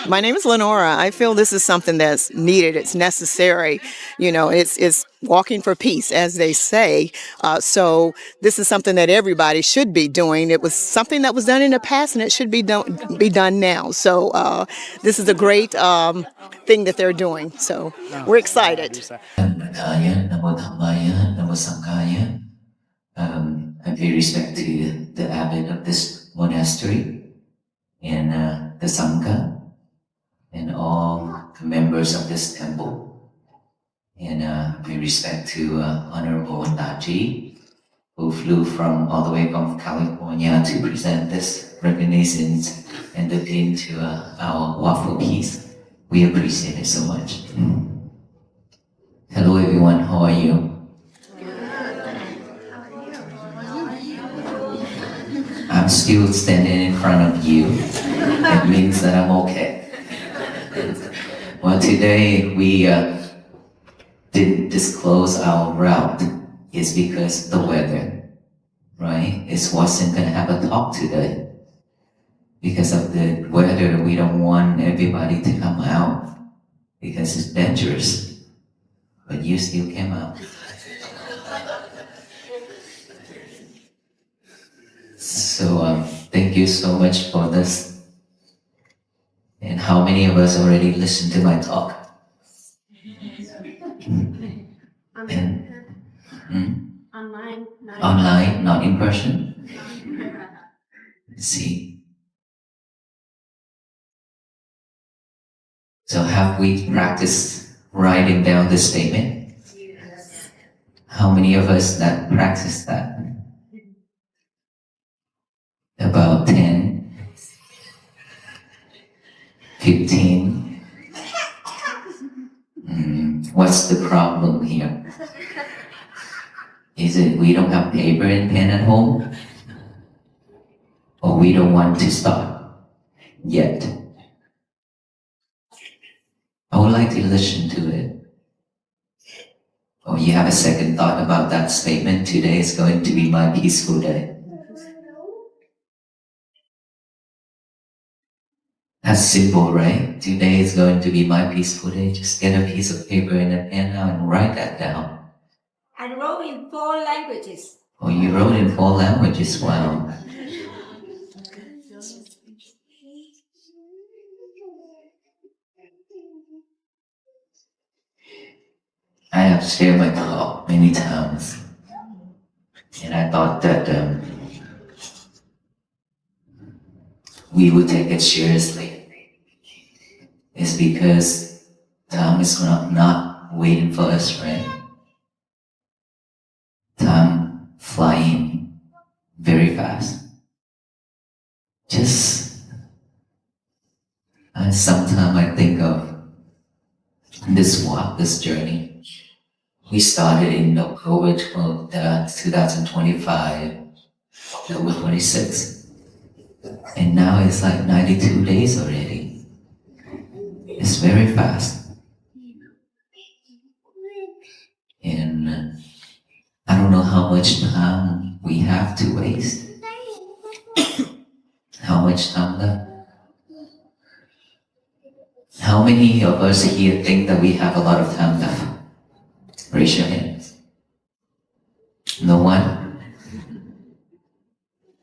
My name is Lenora. I feel this is something that's needed. It's necessary. It's walking for peace, as they say. So this is something that everybody should be doing. It was something that was done in the past, and it should be done now. So this is a great thing that they're doing. So we're excited. I pay respect to the abbot of this monastery and the Sangha and all the members of this temple. And pay respect to Honorable Daji, who flew from all the way from California to present this reconnaissance and look into our waffle piece. We appreciate it so much. Hello everyone, how are you? I'm still standing in front of you. It means that I'm okay. Well, today we didn't disclose our route. It's because the weather, right? It wasn't gonna have a talk today. Because of the weather, we don't want everybody to come out because it's dangerous. But you still came out. So thank you so much for this. And how many of us already listened to my talk? And, Online. online, not in person? Let's see. So have we practiced writing down the statement? Yes. How many of us that practiced that? About 10, 15. What's the problem here? Is it we don't have paper and pen at home? Or we don't want to start yet? I would like to listen to it. Or you have a second thought about that statement, today is going to be my peaceful day. That's simple, right? Today is going to be my peaceful day. Just get a piece of paper and a pen now and write that down. I wrote in 4 languages. Oh, you wrote in 4 languages, wow. I have shared my talk many times. And I thought that we would take it seriously. It's because time is not waiting for us, right? Time flying very fast. Just sometimes I think of this walk, this journey. We started in October 2025, October 26th. And now it's like 92 days already. It's very fast. And I don't know how much time we have to waste. How much time left? How many of us here think that we have a lot of time left? Raise your hands. No one?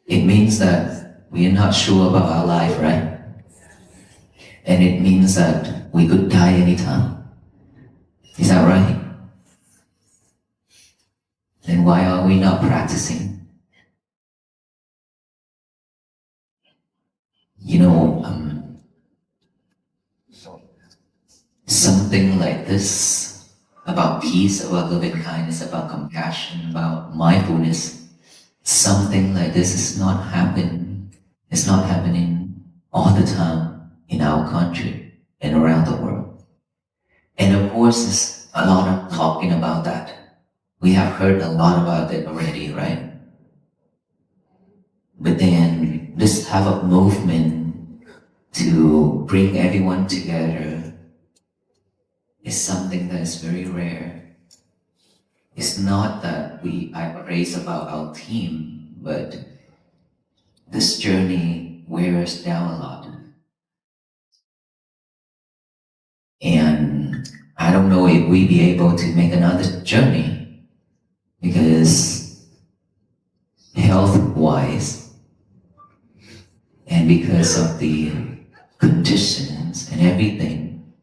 It means that we are not sure about our life, right? And it means that we could die anytime. Is that right? Then why are we not practicing? You know, something like this about peace, about loving kindness, about compassion, about mindfulness, something like this is not happening. It's not happening all the time in our country and around the world. And of course, there's a lot of talking about that. We have heard a lot about it already, right? But then this type of movement to bring everyone together is something that is very rare. It's not that I praise about our team, but this journey wears us down a lot. And I don't know if we'll be able to make another journey because health-wise and because of the conditions and everything,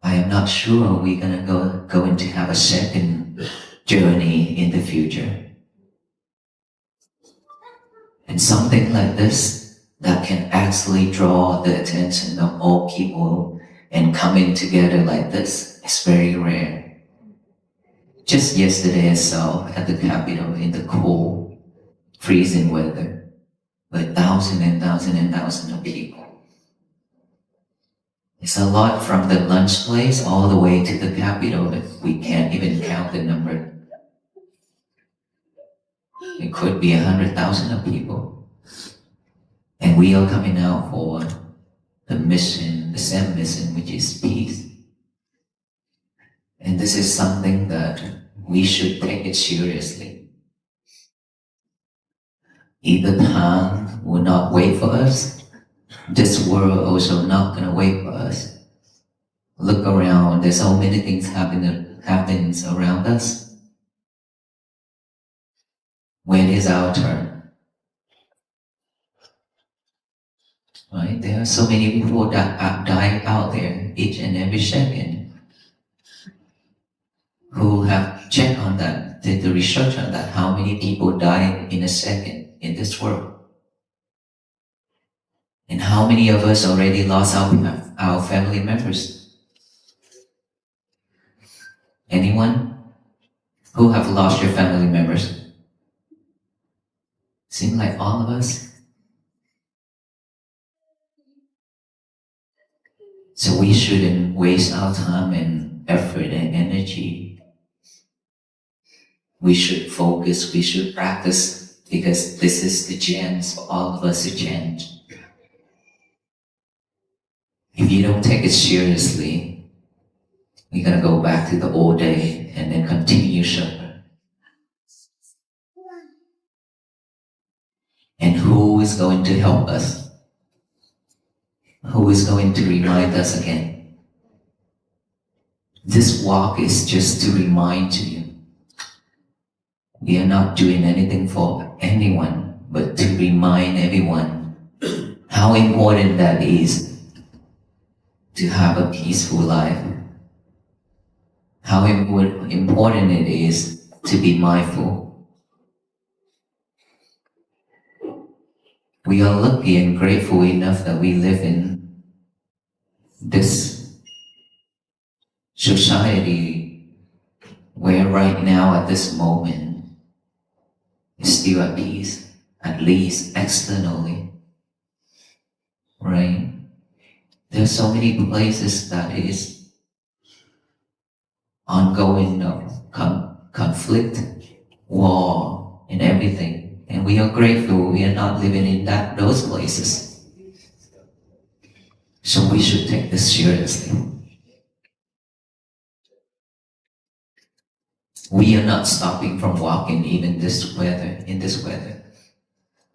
I am not sure we're gonna going to have a second journey in the future. And something like this that can actually draw the attention of all people and coming together like this is very rare. Just yesterday I saw at the Capitol in the cold, freezing weather, with thousands and thousands and thousands of people. It's a lot from the lunch place all the way to the Capitol that we can't even count the number. It could be 100,000 of people. And we are coming out for the mission, the same mission, which is peace. And this is something that we should take it seriously. Either time will not wait for us, this world also not gonna wait for us. Look around, there's so many things happens around us. When is our turn? Right? There are so many people that die out there each and every second. Who have checked on that, did the research on that, how many people die in a second in this world? And how many of us already lost our family members? Anyone who have lost your family members? Seem like all of us. So we shouldn't waste our time and effort and energy. We should focus, we should practice, because this is the chance for all of us to change. If you don't take it seriously, we're gonna go back to the old day and then continue suffering. And who is going to help us? Who is going to remind us again? This walk is just to remind you. We are not doing anything for anyone, but to remind everyone how important that is to have a peaceful life. How important it is to be mindful. We are lucky and grateful enough that we live in this society where right now at this moment is still at peace, at least externally, right? There are so many places that is ongoing conflict, war, and everything. And we are grateful we are not living in those places. So we should take this seriously. We are not stopping from walking even in this weather.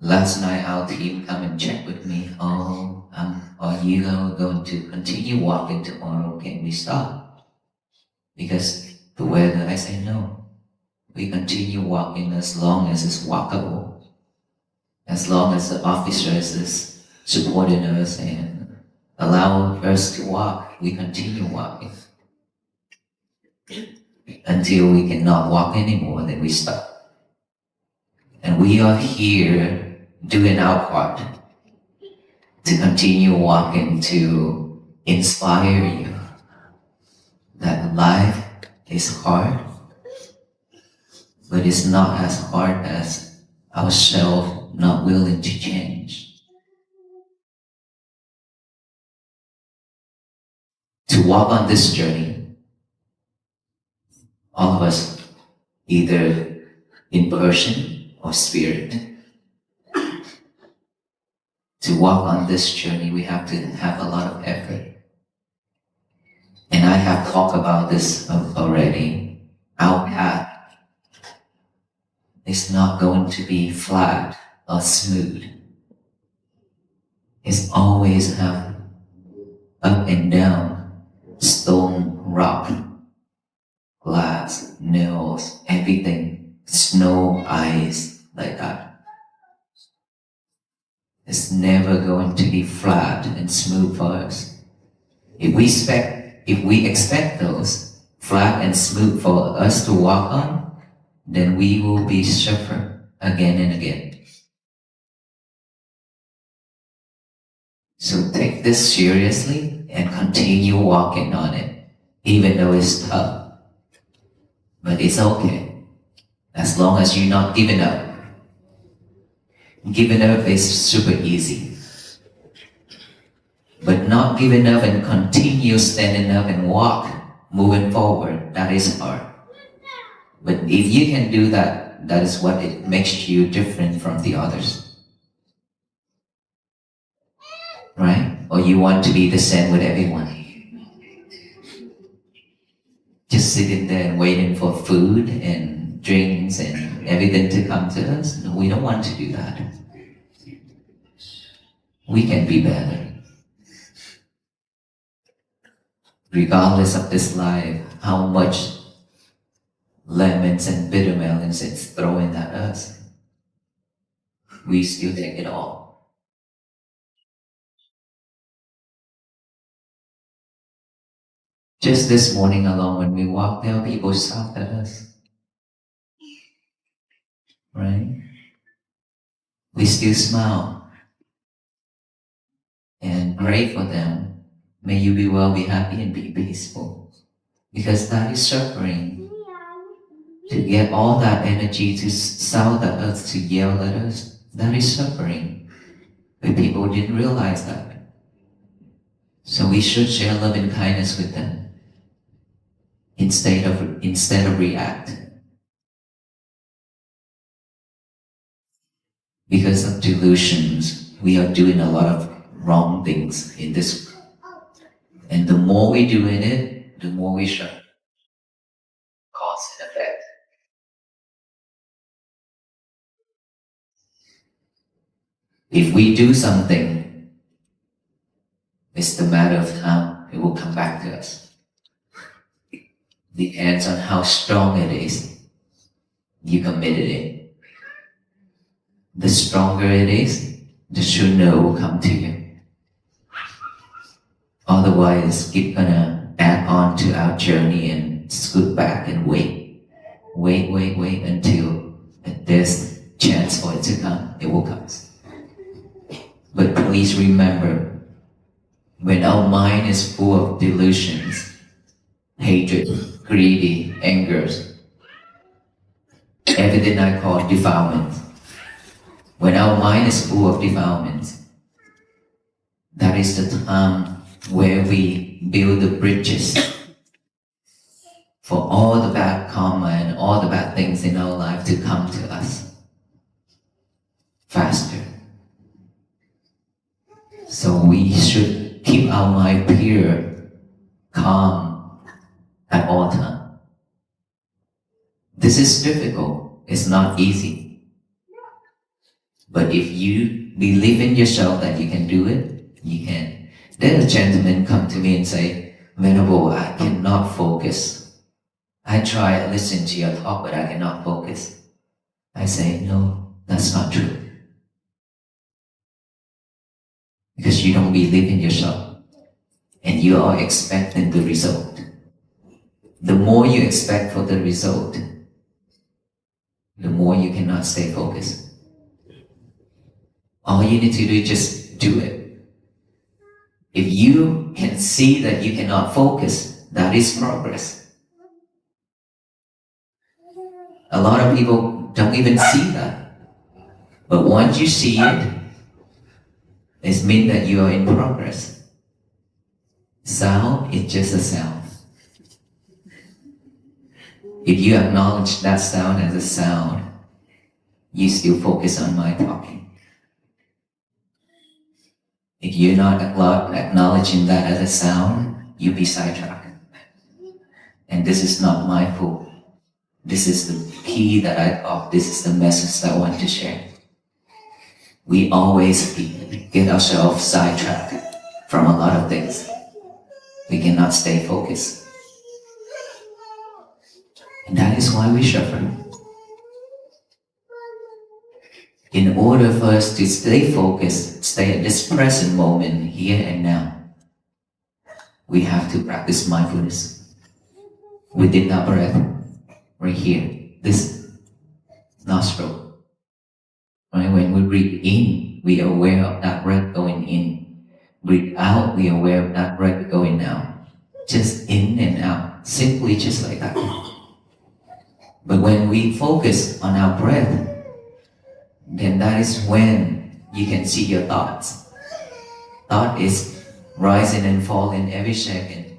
Last night our team come and check with me. Are you going to continue walking tomorrow? Can we stop? Because the weather, I say no. We continue walking as long as it's walkable. As long as the officers is supporting us and allow us to walk, we continue walking. Until we cannot walk anymore, then we stop. And we are here doing our part to continue walking, to inspire you that life is hard, but it's not as hard as ourselves not willing to change. To walk on this journey, all of us, either in person or spirit, to walk on this journey, we have to have a lot of effort. And I have talked about this already. Our path is not going to be flat or smooth. It's always have up and down. stone, rock, glass, nails, everything, snow, ice, like that. It's never going to be flat and smooth for us. If we expect those flat and smooth for us to walk on, then we will be suffer again and again. So take this seriously and continue walking on it, even though it's tough. But it's okay, as long as you're not giving up. Giving up is super easy. But not giving up and continue standing up and walk, moving forward, that is hard. But if you can do that, that is what it makes you different from the others. Right? Or you want to be the same with everyone. Just sitting there and waiting for food and drinks and everything to come to us. No, we don't want to do that. We can be better. Regardless of this life, how much lemons and bitter melons it's throwing at us, we still take it all. Just this morning alone, when we walk there, people shout at us. Right? We still smile and pray for them. May you be well, be happy, and be peaceful. Because that is suffering. To get all that energy to shout at us, to yell at us, that is suffering. But people didn't realize that. So we should share love and kindness with them instead of react. Because of delusions, we are doing a lot of wrong things in this. And the more we do in it, the more we suffer. Cause and effect. If we do something, it's the matter of time, it will come back to us. Depends on how strong it is you committed it. The stronger it is, the sooner it will come to you. Otherwise, it's gonna add on to our journey and scoot back and wait until there's chance for it to come, it will come. But please remember, when our mind is full of delusions, hatred, greedy, angers, everything I call defilement. When our mind is full of defilements, that is the time where we build the bridges for all the bad karma and all the bad things in our life to come to us faster. So we should keep our mind pure, calm at all times. This is difficult. It's not easy. But if you believe in yourself that you can do it, you can. Then a gentleman come to me and say, Venerable, I cannot focus. I try to listen to your talk, but I cannot focus. I say, no, that's not true. Because you don't believe in yourself. And you are expecting the result. The more you expect for the result, the more you cannot stay focused. All you need to do is just do it. If you can see that you cannot focus, that is progress. A lot of people don't even see that. But once you see it, it means that you are in progress. Sound is just a sound. If you acknowledge that sound as a sound, you still focus on my talking. If you're not acknowledging that as a sound, you'll be sidetracked. And this is not my fault. This is the key this is the message that I want to share. We always get ourselves sidetracked from a lot of things. We cannot stay focused. And that is why we suffer. In order for us to stay focused, stay at this present moment, here and now, we have to practice mindfulness within our breath, right here, this nostril. Right? When we breathe in, we are aware of that breath going in. Breathe out, we are aware of that breath going out. Just in and out, simply just like that. But when we focus on our breath, then that is when you can see your thoughts. Thought is rising and falling every second.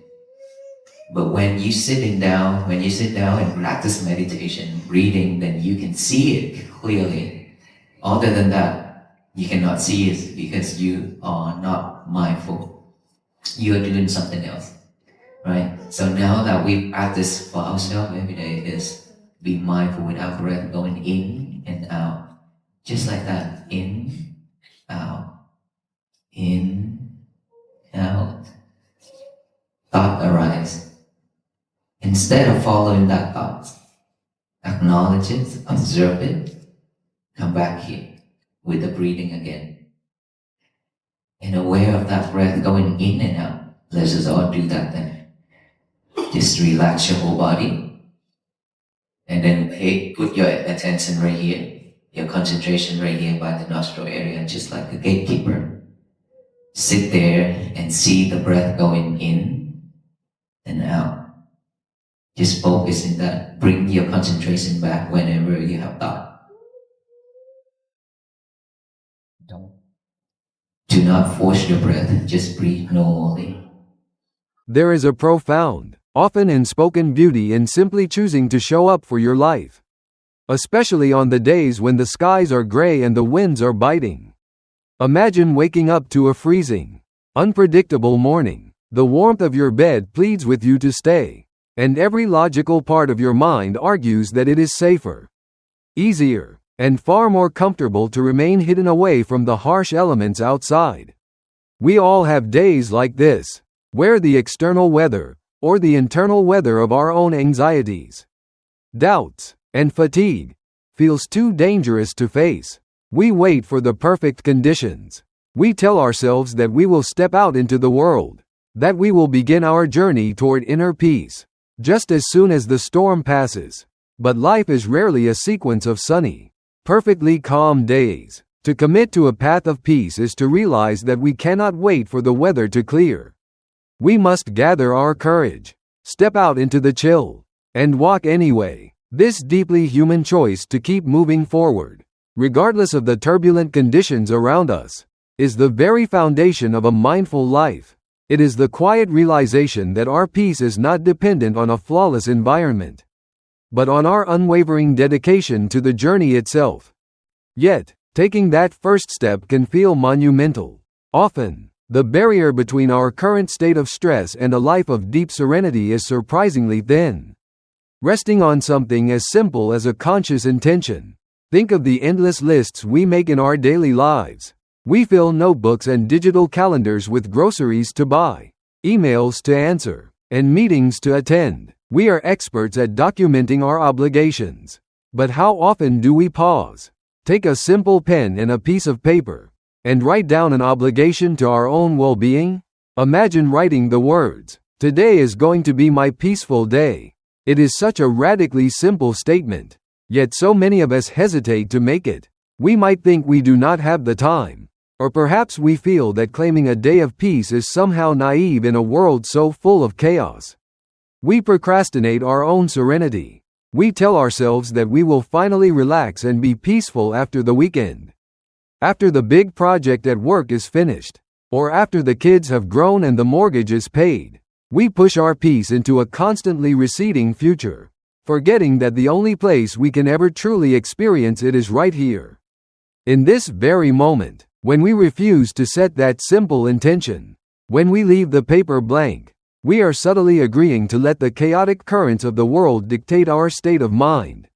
But when you sit down and practice meditation, breathing, then you can see it clearly. Other than that, you cannot see it because you are not mindful. You are doing something else, right? So now that we practice for ourselves every day is be mindful with our breath going in and out. Just like that, in, out, thought arise. Instead of following that thought, acknowledge it, observe it, come back here with the breathing again. And aware of that breath going in and out. Let's just all do that then. Just relax your whole body. And then put your attention right here. Your concentration right here by the nostril area, just like a gatekeeper. Sit there and see the breath going in and out. Just focus in that. Bring your concentration back whenever you have thought. Do not force your breath, just breathe normally. There is a profound, often unspoken beauty in simply choosing to show up for your life. Especially on the days when the skies are gray and the winds are biting. Imagine waking up to a freezing, unpredictable morning. The warmth of your bed pleads with you to stay, and every logical part of your mind argues that it is safer, easier, and far more comfortable to remain hidden away from the harsh elements outside. We all have days like this, where the external weather, or the internal weather of our own anxieties, doubts, and fatigue feels too dangerous to face. We wait for the perfect conditions. We tell ourselves that we will step out into the world, that we will begin our journey toward inner peace, just as soon as the storm passes. But life is rarely a sequence of sunny, perfectly calm days. To commit to a path of peace is to realize that we cannot wait for the weather to clear. We must gather our courage, step out into the chill, and walk anyway. This deeply human choice to keep moving forward, regardless of the turbulent conditions around us, is the very foundation of a mindful life. It is the quiet realization that our peace is not dependent on a flawless environment, but on our unwavering dedication to the journey itself. Yet, taking that first step can feel monumental. Often, the barrier between our current state of stress and a life of deep serenity is surprisingly thin. Resting on something as simple as a conscious intention. Think of the endless lists we make in our daily lives. We fill notebooks and digital calendars with groceries to buy, emails to answer, and meetings to attend. We are experts at documenting our obligations. But how often do we pause, take a simple pen and a piece of paper, and write down an obligation to our own well-being? Imagine writing the words, "Today is going to be my peaceful day." It is such a radically simple statement, yet so many of us hesitate to make it. We might think we do not have the time, or perhaps we feel that claiming a day of peace is somehow naive in a world so full of chaos. We procrastinate our own serenity. We tell ourselves that we will finally relax and be peaceful after the weekend, after the big project at work is finished, or after the kids have grown and the mortgage is paid. We push our peace into a constantly receding future, forgetting that the only place we can ever truly experience it is right here. In this very moment, when we refuse to set that simple intention, when we leave the paper blank, we are subtly agreeing to let the chaotic currents of the world dictate our state of mind.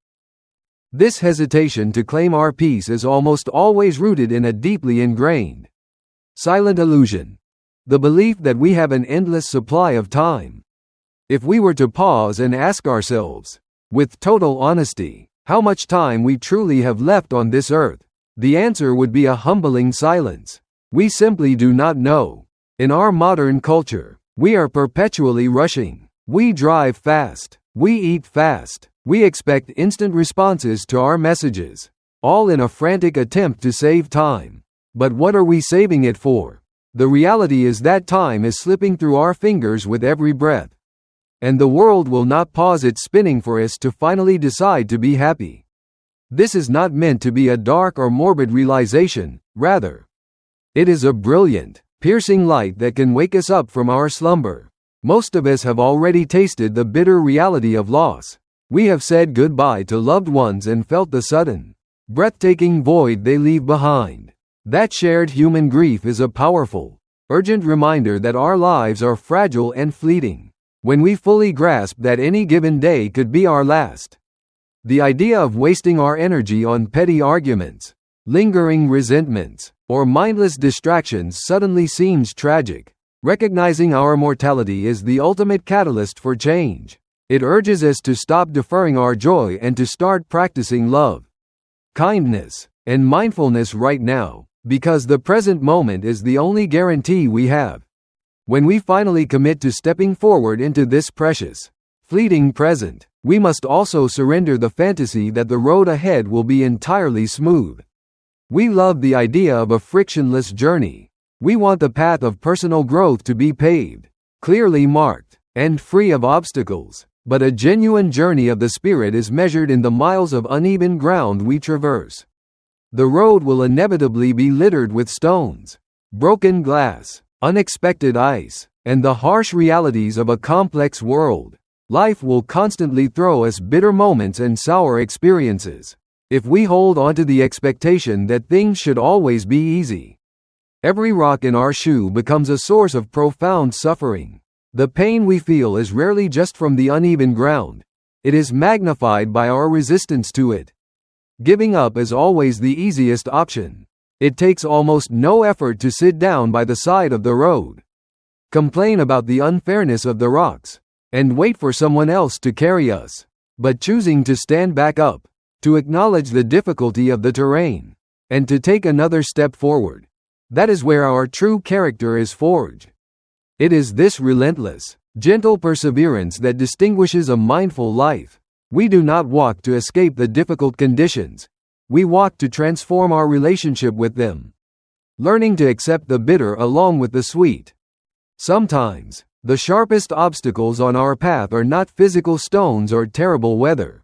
This hesitation to claim our peace is almost always rooted in a deeply ingrained, silent illusion. the belief that we have an endless supply of time. If we were to pause and ask ourselves, with total honesty, how much time we truly have left on this earth, the answer would be a humbling silence. We simply do not know. In our modern culture, we are perpetually rushing. We drive fast. We eat fast. We expect instant responses to our messages, all in a frantic attempt to save time. But what are we saving it for? The reality is that time is slipping through our fingers with every breath. And the world will not pause its spinning for us to finally decide to be happy. This is not meant to be a dark or morbid realization, rather. It is a brilliant, piercing light that can wake us up from our slumber. Most of us have already tasted the bitter reality of loss. We have said goodbye to loved ones and felt the sudden, breathtaking void they leave behind. That shared human grief is a powerful, urgent reminder that our lives are fragile and fleeting. When we fully grasp that any given day could be our last, the idea of wasting our energy on petty arguments, lingering resentments, or mindless distractions suddenly seems tragic. Recognizing our mortality is the ultimate catalyst for change. It urges us to stop deferring our joy and to start practicing love, kindness, and mindfulness right now, because the present moment is the only guarantee we have. When we finally commit to stepping forward into this precious, fleeting present, we must also surrender the fantasy that the road ahead will be entirely smooth. We love the idea of a frictionless journey. We want the path of personal growth to be paved, clearly marked, and free of obstacles. But a genuine journey of the spirit is measured in the miles of uneven ground we traverse. The road will inevitably be littered with stones, broken glass, unexpected ice, and the harsh realities of a complex world. Life will constantly throw us bitter moments and sour experiences. If we hold onto the expectation that things should always be easy, every rock in our shoe becomes a source of profound suffering. The pain we feel is rarely just from the uneven ground. It is magnified by our resistance to it. Giving up is always the easiest option. It takes almost no effort to sit down by the side of the road, complain about the unfairness of the rocks, and wait for someone else to carry us. But choosing to stand back up, to acknowledge the difficulty of the terrain, and to take another step forward, that is where our true character is forged. It is this relentless, gentle perseverance that distinguishes a mindful life. We do not walk to escape the difficult conditions. We walk to transform our relationship with them, learning to accept the bitter along with the sweet. Sometimes, the sharpest obstacles on our path are not physical stones or terrible weather,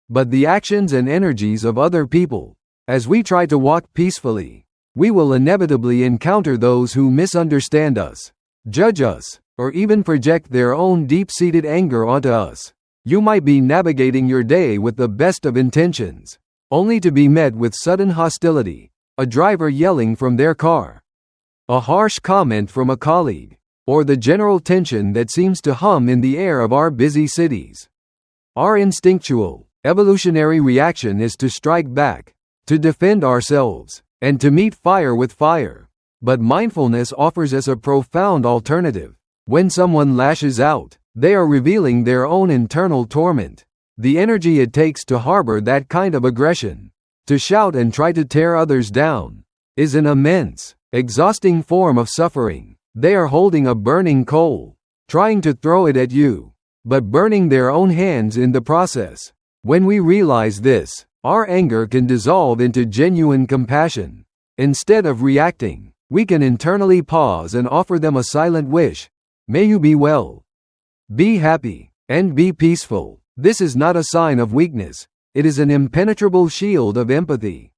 but the actions and energies of other people. As we try to walk peacefully, we will inevitably encounter those who misunderstand us, judge us, or even project their own deep-seated anger onto us. You might be navigating your day with the best of intentions, only to be met with sudden hostility, a driver yelling from their car, a harsh comment from a colleague, or the general tension that seems to hum in the air of our busy cities. Our instinctual, evolutionary reaction is to strike back, to defend ourselves, and to meet fire with fire. But mindfulness offers us a profound alternative. When someone lashes out, they are revealing their own internal torment. The energy it takes to harbor that kind of aggression, to shout and try to tear others down, is an immense, exhausting form of suffering. They are holding a burning coal, trying to throw it at you, but burning their own hands in the process. When we realize this, our anger can dissolve into genuine compassion. Instead of reacting, we can internally pause and offer them a silent wish. May you be well, be happy, and be peaceful. This is not a sign of weakness. It is an impenetrable shield of empathy.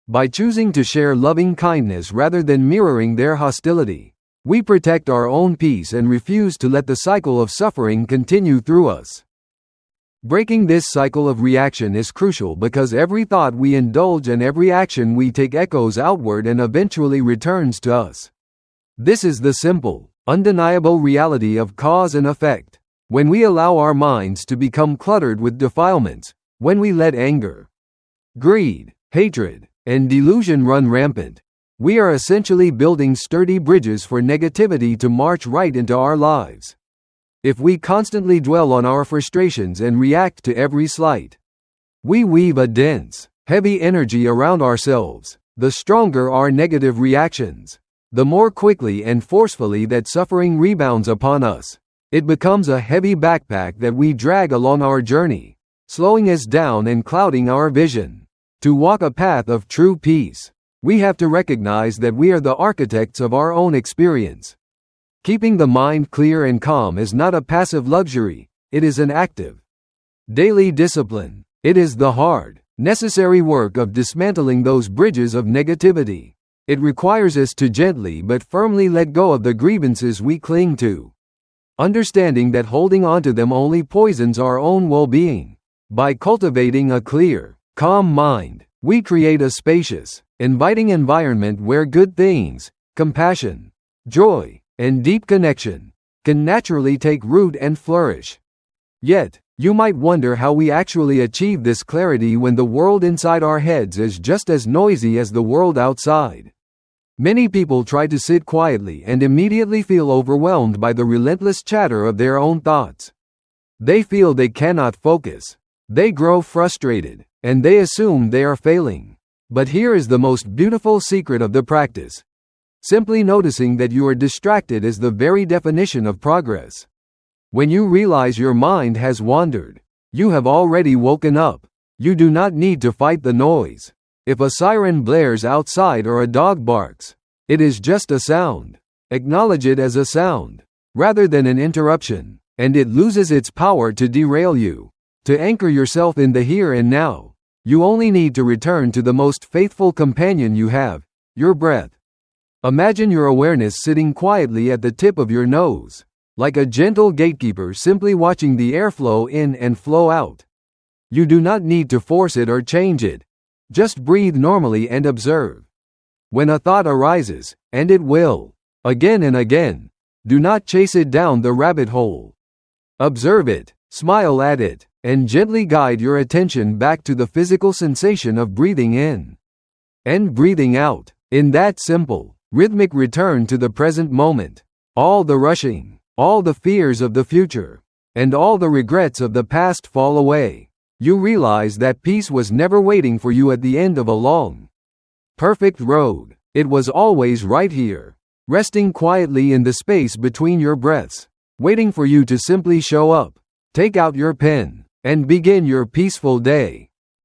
By choosing to share loving kindness rather than mirroring their hostility, we protect our own peace and refuse to let the cycle of suffering continue through us. Breaking this cycle of reaction is crucial because every thought we indulge and every action we take echoes outward and eventually returns to us. This is the simple, undeniable reality of cause and effect. When we allow our minds to become cluttered with defilements, when we let anger, greed, hatred, and delusion run rampant, We are essentially building sturdy bridges for negativity to march right into our lives. If we constantly dwell on our frustrations and react to every slight, we weave a dense, heavy energy around ourselves. The stronger our negative reactions, the more quickly and forcefully that suffering rebounds upon us. It becomes a heavy backpack that we drag along our journey, slowing us down and clouding our vision. To walk a path of true peace, we have to recognize that we are the architects of our own experience. Keeping the mind clear and calm is not a passive luxury, it is an active, daily discipline. It is the hard, necessary work of dismantling those bridges of negativity. It requires us to gently but firmly let go of the grievances we cling to, understanding that holding onto them only poisons our own well-being. By cultivating a clear, calm mind, we create a spacious, inviting environment where good things, compassion, joy, and deep connection can naturally take root and flourish. Yet, you might wonder how we actually achieve this clarity when the world inside our heads is just as noisy as the world outside. Many people try to sit quietly and immediately feel overwhelmed by the relentless chatter of their own thoughts. They feel they cannot focus. They grow frustrated, and they assume they are failing. But here is the most beautiful secret of the practice. Simply noticing that you are distracted is the very definition of progress. When you realize your mind has wandered, you have already woken up. You do not need to fight the noise. If a siren blares outside or a dog barks, it is just a sound. Acknowledge it as a sound, rather than an interruption, and it loses its power to derail you. To anchor yourself in the here and now, you only need to return to the most faithful companion you have, your breath. Imagine your awareness sitting quietly at the tip of your nose, like a gentle gatekeeper simply watching the airflow in and flow out. You do not need to force it or change it. Just breathe normally and observe. When a thought arises, and it will, again and again, do not chase it down the rabbit hole. Observe it, smile at it, and gently guide your attention back to the physical sensation of breathing in and breathing out. In that simple, rhythmic return to the present moment, all the rushing, all the fears of the future, and all the regrets of the past fall away. You realize that peace was never waiting for you at the end of a long, perfect road. It was always right here, resting quietly in the space between your breaths, waiting for you to simply show up, take out your pen, and begin your peaceful day.